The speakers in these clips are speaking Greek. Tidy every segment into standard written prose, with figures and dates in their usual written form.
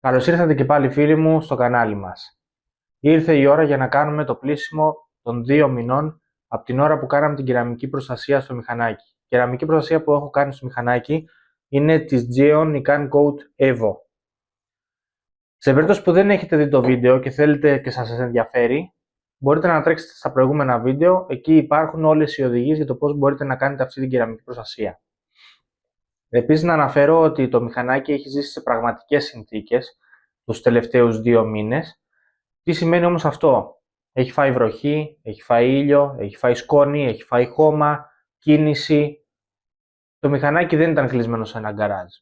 Καλώς ήρθατε και πάλι φίλοι μου στο κανάλι μας. Ήρθε η ώρα για να κάνουμε το πλύσιμο των 2 μηνών από την ώρα που κάναμε την κεραμική προστασία στο μηχανάκι. Η κεραμική προστασία που έχω κάνει στο μηχανάκι είναι της Gyeon η cancoat evo. Σε περίπτωση που δεν έχετε δει το βίντεο και θέλετε και σας ενδιαφέρει, μπορείτε να τρέξετε στα προηγούμενα βίντεο. Εκεί υπάρχουν όλες οι οδηγίες για το πώς μπορείτε να κάνετε αυτή την κεραμική προστασία. Επίσης να αναφέρω ότι το μηχανάκι έχει ζήσει σε πραγματικές συνθήκες τους τελευταίους 2 μήνες. Τι σημαίνει όμως αυτό? Έχει φάει βροχή, έχει φάει ήλιο, έχει φάει σκόνη, έχει φάει χώμα, κίνηση. Το μηχανάκι δεν ήταν κλεισμένο σε ένα γκαράζ.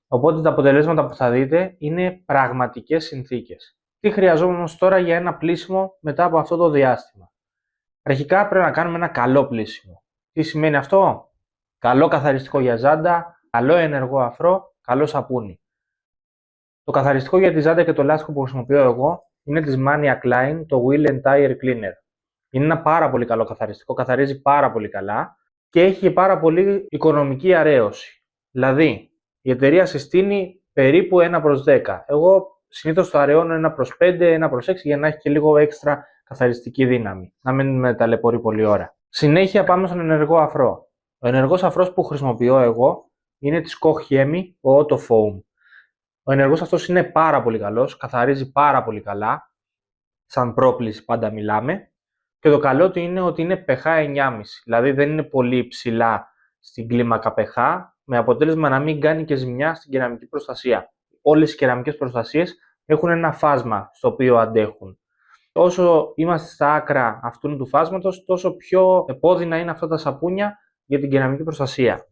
Οπότε τα αποτελέσματα που θα δείτε είναι πραγματικές συνθήκες. Τι χρειαζόμαστε τώρα για ένα πλύσιμο μετά από αυτό το διάστημα? Αρχικά πρέπει να κάνουμε ένα καλό πλύσιμο. Τι σημαίνει αυτό? Καλό καθαριστικό για ζάντα, καλό ενεργό αφρό, καλό σαπούνι. Το καθαριστικό για τη ζάντα και το λάστιχο που χρησιμοποιώ εγώ είναι της Mania Klein, το Wheel and Tire Cleaner. Είναι ένα πάρα πολύ καλό καθαριστικό, καθαρίζει πάρα πολύ καλά και έχει πάρα πολύ οικονομική αρέωση. Δηλαδή, η εταιρεία συστήνει περίπου 1/10. Εγώ συνήθως το αραιώνω 1/5, 1/6 για να έχει και λίγο έξτρα καθαριστική δύναμη. Να μην με ταλαιπωρεί πολλή ώρα. Συνέχεια πάμε στον ενεργό αφρό. Ο ενεργός αφρός που χρησιμοποιώ εγώ είναι της Gyeon, ο Auto Foam. Ο ενεργός αυτός είναι πάρα πολύ καλός, καθαρίζει πάρα πολύ καλά, σαν πρόπληση πάντα μιλάμε, και το καλό του είναι ότι είναι pH 9,5, δηλαδή δεν είναι πολύ ψηλά στην κλίμακα pH, με αποτέλεσμα να μην κάνει και ζημιά στην κεραμική προστασία. Όλες οι κεραμικές προστασίες έχουν ένα φάσμα στο οποίο αντέχουν. Όσο είμαστε στα άκρα αυτού του φάσματος, τόσο πιο επώδυνα είναι αυτά τα σαπούνια για την κεραμική προστασία.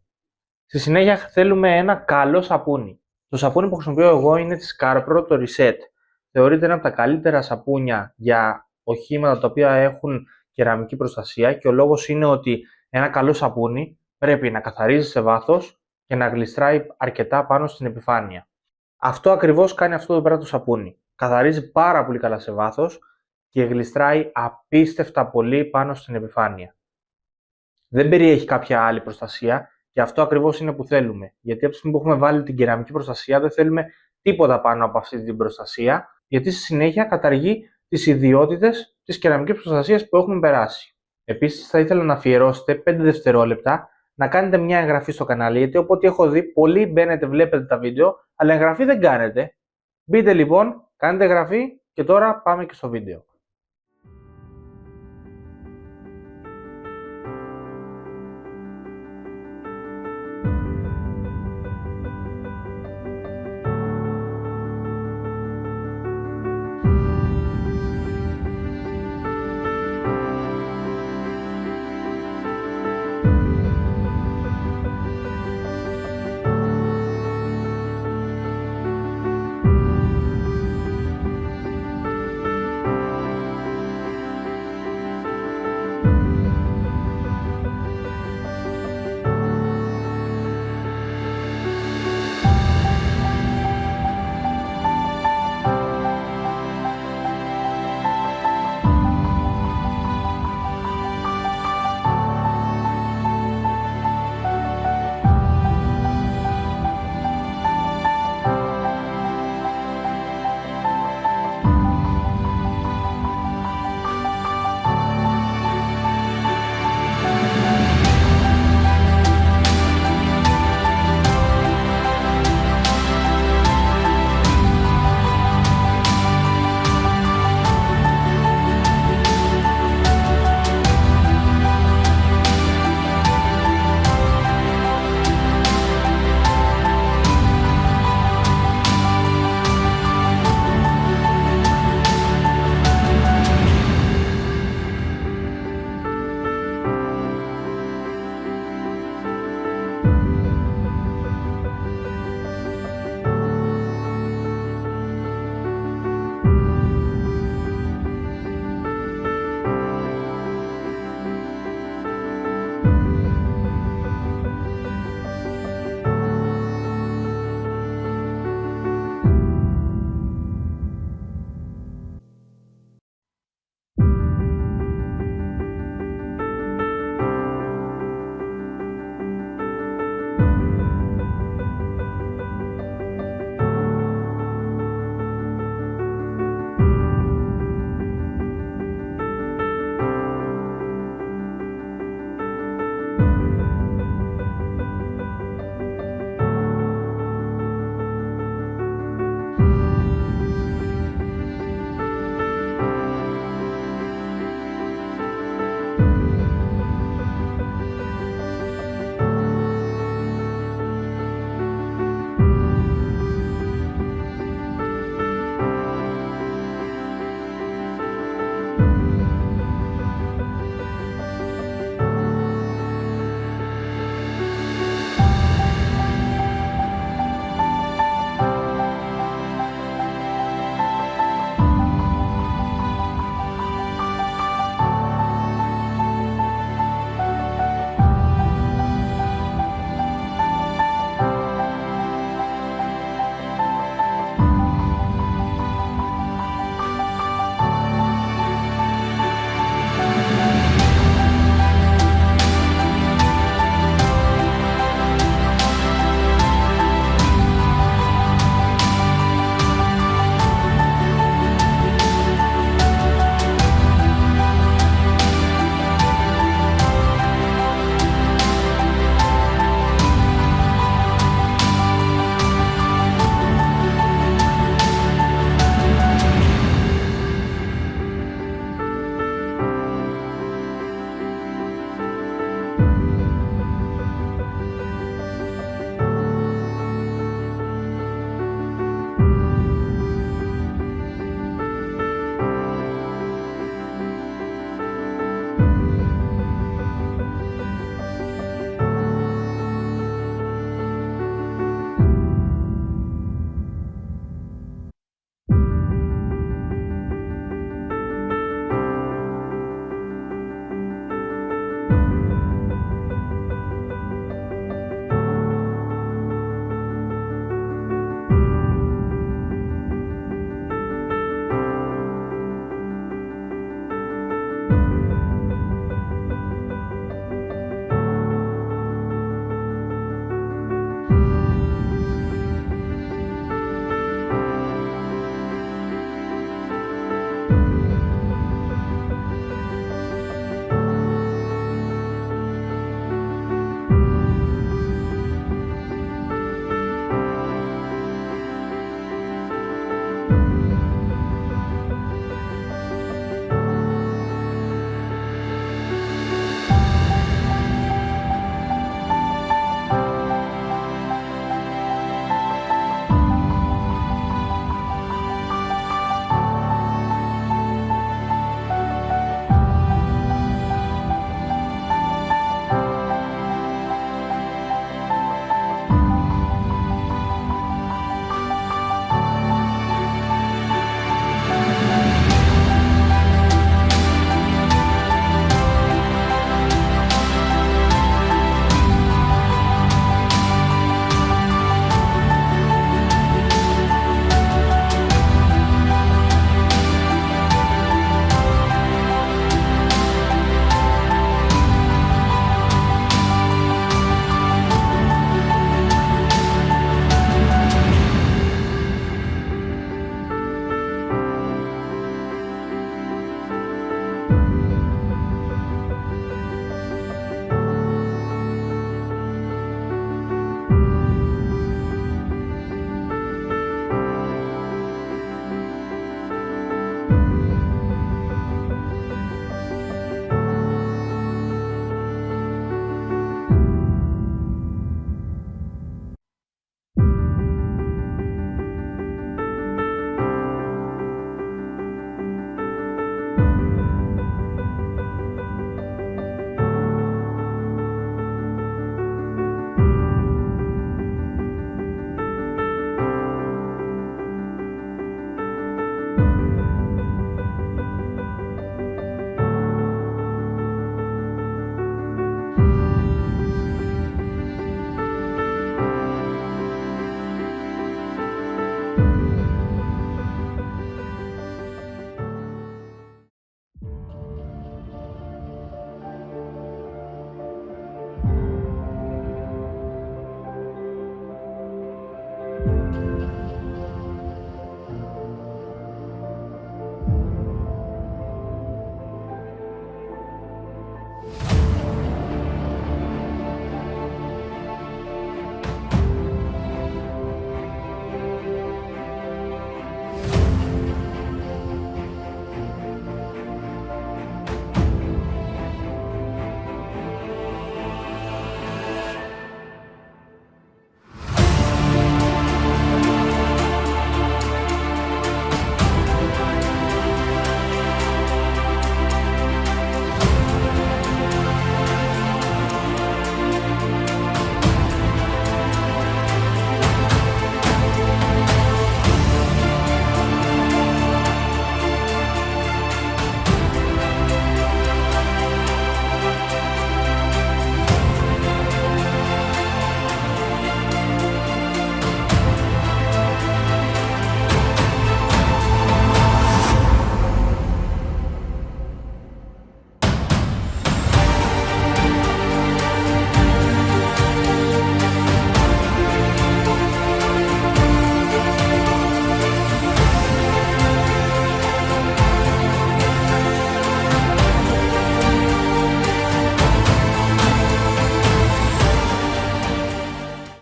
Στη συνέχεια θέλουμε ένα καλό σαπούνι. Το σαπούνι που χρησιμοποιώ εγώ είναι της Carpro, το Reset. Θεωρείται ένα από τα καλύτερα σαπούνια για οχήματα τα οποία έχουν κεραμική προστασία και ο λόγος είναι ότι ένα καλό σαπούνι πρέπει να καθαρίζει σε βάθος και να γλιστράει αρκετά πάνω στην επιφάνεια. Αυτό ακριβώς κάνει αυτό εδώ πέρα το σαπούνι. Καθαρίζει πάρα πολύ καλά σε βάθος και γλιστράει απίστευτα πολύ πάνω στην επιφάνεια. Δεν περιέχει κάποια άλλη προστασία. Και αυτό ακριβώς είναι που θέλουμε. Γιατί από τη στιγμή που έχουμε βάλει την κεραμική προστασία, δεν θέλουμε τίποτα πάνω από αυτή την προστασία, γιατί στη συνέχεια καταργεί τις ιδιότητες της κεραμικής προστασίας που έχουμε περάσει. Επίσης, θα ήθελα να αφιερώσετε 5 δευτερόλεπτα να κάνετε μια εγγραφή στο κανάλι, γιατί όποτε έχω δει, πολλοί μπαίνετε, βλέπετε τα βίντεο, αλλά εγγραφή δεν κάνετε. Μπείτε λοιπόν, κάνετε εγγραφή και τώρα πάμε και στο βίντεο.